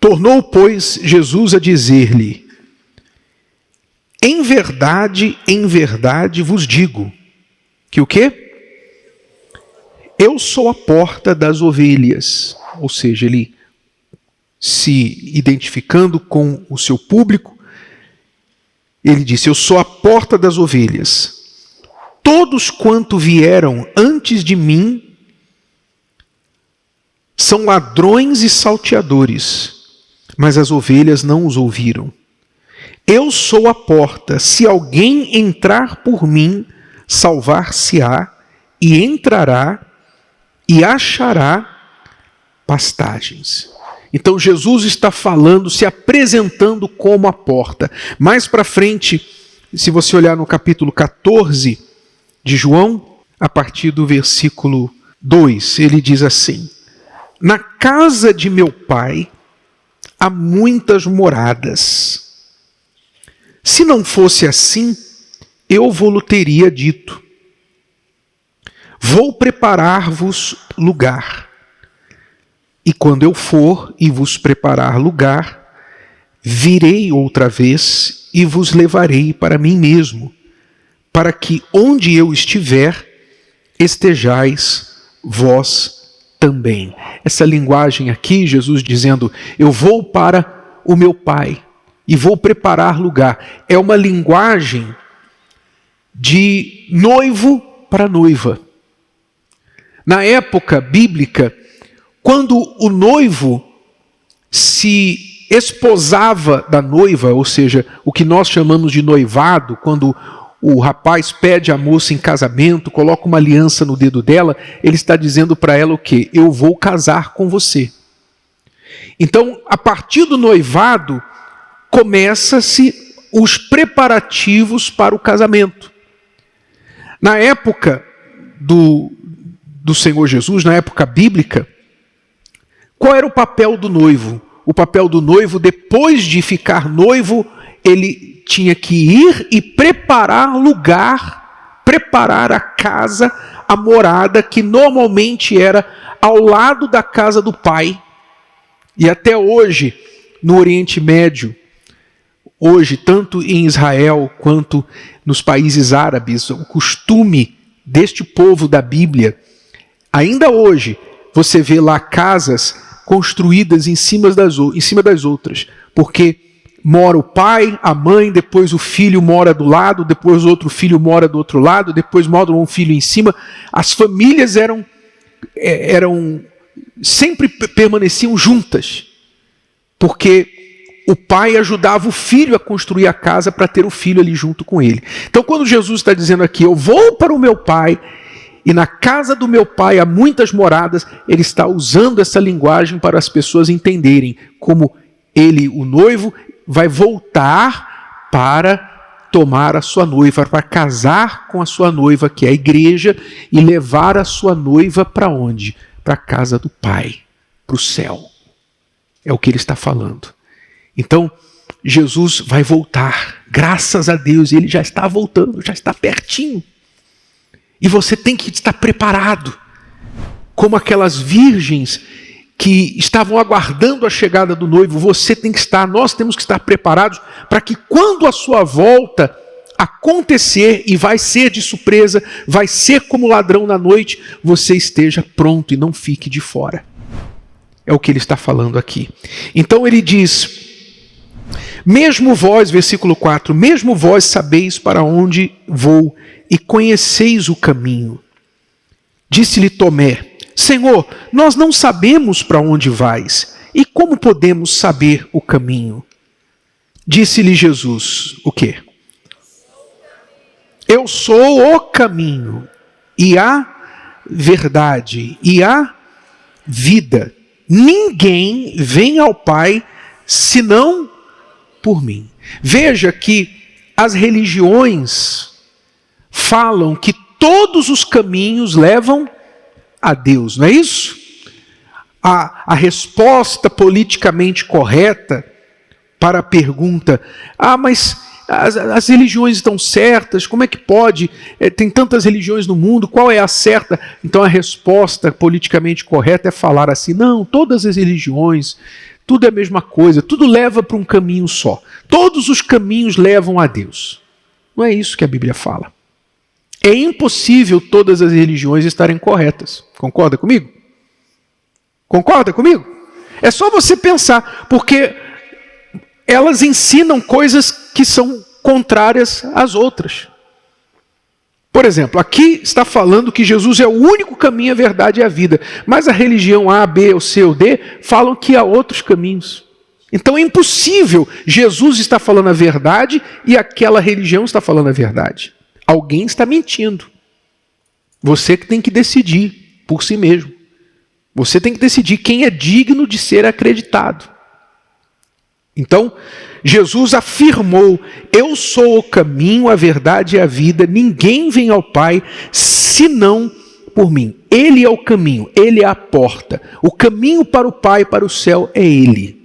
Tornou, pois, Jesus a dizer-lhe: em verdade vos digo, que o quê? Eu sou a porta das ovelhas. Ou seja, ele se identificando com o seu público, ele disse: eu sou a porta das ovelhas. Todos quanto vieram antes de mim são ladrões e salteadores, mas as ovelhas não os ouviram. Eu sou a porta. Se alguém entrar por mim, salvar-se-á, e entrará e achará pastagens. Então Jesus está falando, se apresentando como a porta. Mais para frente, se você olhar no capítulo 14 de João, a partir do versículo 2, ele diz assim: na casa de meu pai há muitas moradas. Se não fosse assim, eu vou-lhe teria dito: vou preparar-vos lugar. E quando eu for e vos preparar lugar, virei outra vez e vos levarei para mim mesmo, para que onde eu estiver, estejais vós também. Essa linguagem aqui, Jesus dizendo: eu vou para o meu Pai e vou preparar lugar, é uma linguagem de noivo para noiva. Na época bíblica, quando o noivo se esposava da noiva, ou seja, o que nós chamamos de noivado, quando o rapaz pede a moça em casamento, coloca uma aliança no dedo dela, ele está dizendo para ela o quê? Eu vou casar com você. Então, a partir do noivado, começa-se os preparativos para o casamento. Na época do Senhor Jesus, na época bíblica, qual era o papel do noivo? O papel do noivo, depois de ficar noivo, ele tinha que ir e preparar lugar, preparar a casa, a morada, que normalmente era ao lado da casa do pai. E até hoje, no Oriente Médio, hoje, tanto em Israel quanto nos países árabes, o costume deste povo da Bíblia, ainda hoje, você vê lá casas construídas em cima das outras, porque mora o pai, a mãe, depois o filho mora do lado, depois o outro filho mora do outro lado, depois mora um filho em cima. As famílias sempre permaneciam juntas, porque o pai ajudava o filho a construir a casa para ter o filho ali junto com ele. Então, quando Jesus está dizendo aqui: eu vou para o meu pai, e na casa do meu pai há muitas moradas, ele está usando essa linguagem para as pessoas entenderem como ele, o noivo, vai voltar para tomar a sua noiva, para casar com a sua noiva, que é a igreja, e levar a sua noiva para onde? Para a casa do Pai, para o céu. É o que ele está falando. Então, Jesus vai voltar, graças a Deus, ele já está voltando, já está pertinho. E você tem que estar preparado, como aquelas virgens que estavam aguardando a chegada do noivo. Você tem que estar, nós temos que estar preparados para que quando a sua volta acontecer, e vai ser de surpresa, vai ser como ladrão na noite, você esteja pronto e não fique de fora. É o que ele está falando aqui. Então ele diz: mesmo vós, versículo 4, mesmo vós sabeis para onde vou e conheceis o caminho. Disse-lhe Tomé: Senhor, nós não sabemos para onde vais, e como podemos saber o caminho? Disse-lhe Jesus: o quê? Eu sou o caminho, e a verdade, e a vida. Ninguém vem ao Pai senão por mim. Veja que as religiões falam que todos os caminhos levam a Deus, não é isso? A resposta politicamente correta para a pergunta: mas as religiões estão certas, como é que pode? Tem tantas religiões no mundo, qual é a certa? Então a resposta politicamente correta é falar assim: não, todas as religiões, tudo é a mesma coisa, tudo leva para um caminho só. Todos os caminhos levam a Deus. Não é isso que a Bíblia fala. É impossível todas as religiões estarem corretas. Concorda comigo? Concorda comigo? É só você pensar, porque elas ensinam coisas que são contrárias às outras. Por exemplo, aqui está falando que Jesus é o único caminho, a verdade e a vida. Mas a religião A, B, ou C ou D falam que há outros caminhos. Então é impossível. Jesus está falando a verdade e aquela religião está falando a verdade. Alguém está mentindo. Você que tem que decidir por si mesmo. Você tem que decidir quem é digno de ser acreditado. Então, Jesus afirmou: eu sou o caminho, a verdade e a vida, ninguém vem ao Pai senão por mim. Ele é o caminho, Ele é a porta. O caminho para o Pai, para o céu, é Ele.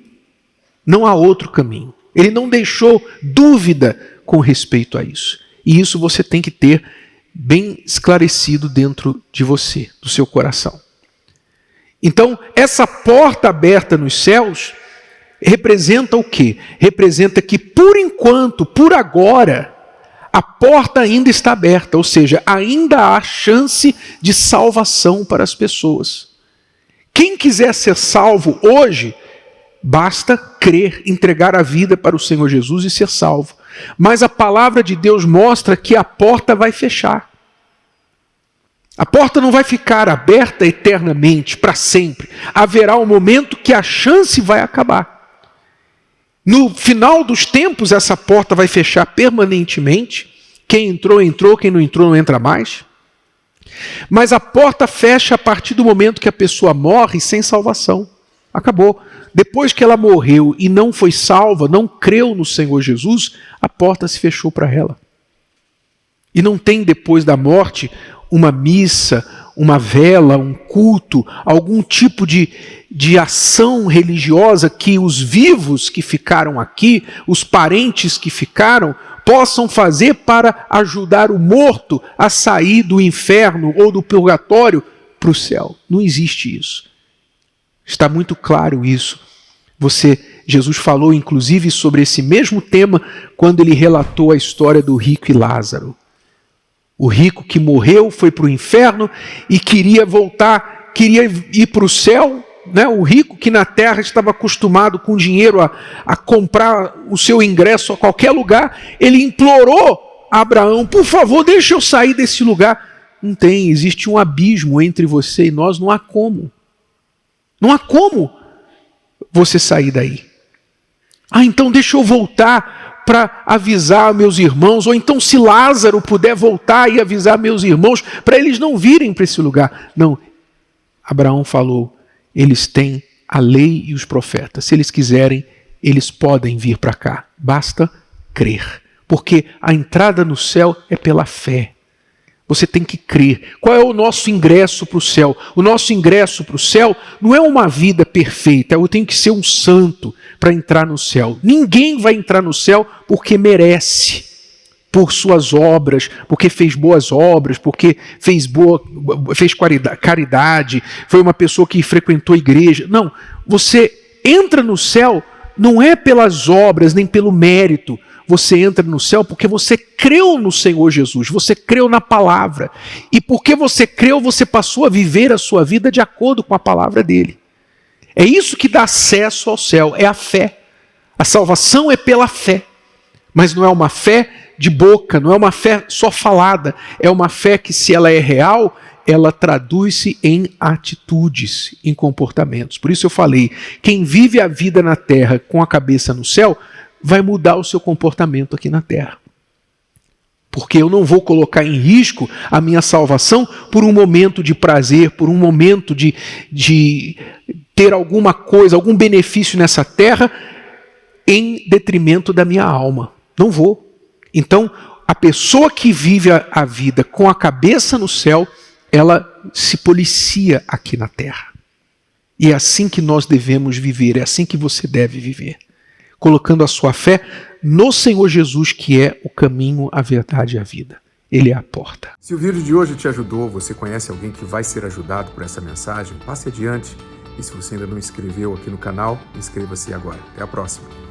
Não há outro caminho. Ele não deixou dúvida com respeito a isso. E isso você tem que ter bem esclarecido dentro de você, do seu coração. Então, essa porta aberta nos céus representa o quê? Representa que, por enquanto, por agora, a porta ainda está aberta, ou seja, ainda há chance de salvação para as pessoas. Quem quiser ser salvo hoje, basta crer, entregar a vida para o Senhor Jesus e ser salvo. Mas a palavra de Deus mostra que a porta vai fechar. A porta não vai ficar aberta eternamente, para sempre. Haverá um momento que a chance vai acabar. No final dos tempos, essa porta vai fechar permanentemente. Quem entrou, entrou. Quem não entrou, não entra mais. Mas a porta fecha a partir do momento que a pessoa morre sem salvação. Acabou. Depois que ela morreu e não foi salva, não creu no Senhor Jesus, a porta se fechou para ela. E não tem depois da morte uma missa, uma vela, um culto, algum tipo de ação religiosa que os vivos que ficaram aqui, os parentes que ficaram, possam fazer para ajudar o morto a sair do inferno ou do purgatório para o céu. Não existe isso. Está muito claro isso. Jesus falou inclusive sobre esse mesmo tema quando ele relatou a história do rico e Lázaro. O rico que morreu, foi para o inferno e queria voltar, queria ir para o céu. Né? O rico que na terra estava acostumado com dinheiro a comprar o seu ingresso a qualquer lugar, ele implorou a Abraão: por favor, deixa eu sair desse lugar. Não tem, existe um abismo entre você e nós, não há como. Não há como você sair daí. Então deixa eu voltar para avisar meus irmãos, ou então se Lázaro puder voltar e avisar meus irmãos, para eles não virem para esse lugar. Não, Abraão falou: eles têm a lei e os profetas, se eles quiserem, eles podem vir para cá, basta crer, porque a entrada no céu é pela fé. Você tem que crer. Qual é o nosso ingresso para o céu? O nosso ingresso para o céu não é uma vida perfeita. Eu tenho que ser um santo para entrar no céu. Ninguém vai entrar no céu porque merece, por suas obras, porque fez boas obras, porque fez caridade, foi uma pessoa que frequentou a igreja. Não, você entra no céu não é pelas obras nem pelo mérito. Você entra no céu porque você creu no Senhor Jesus, você creu na palavra. E porque você creu, você passou a viver a sua vida de acordo com a palavra dele. É isso que dá acesso ao céu, é a fé. A salvação é pela fé. Mas não é uma fé de boca, não é uma fé só falada. É uma fé que, se ela é real, ela traduz-se em atitudes, em comportamentos. Por isso eu falei, quem vive a vida na terra com a cabeça no céu, vai mudar o seu comportamento aqui na terra. Porque eu não vou colocar em risco a minha salvação por um momento de prazer, por um momento de ter alguma coisa, algum benefício nessa terra, em detrimento da minha alma. Não vou. Então, a pessoa que vive a vida com a cabeça no céu, ela se policia aqui na terra. E é assim que nós devemos viver, é assim que você deve viver. Colocando a sua fé no Senhor Jesus, que é o caminho, a verdade e a vida. Ele é a porta. Se o vídeo de hoje te ajudou, você conhece alguém que vai ser ajudado por essa mensagem, passe adiante E se você ainda não inscreveu aqui no canal, inscreva-se agora. Até a próxima!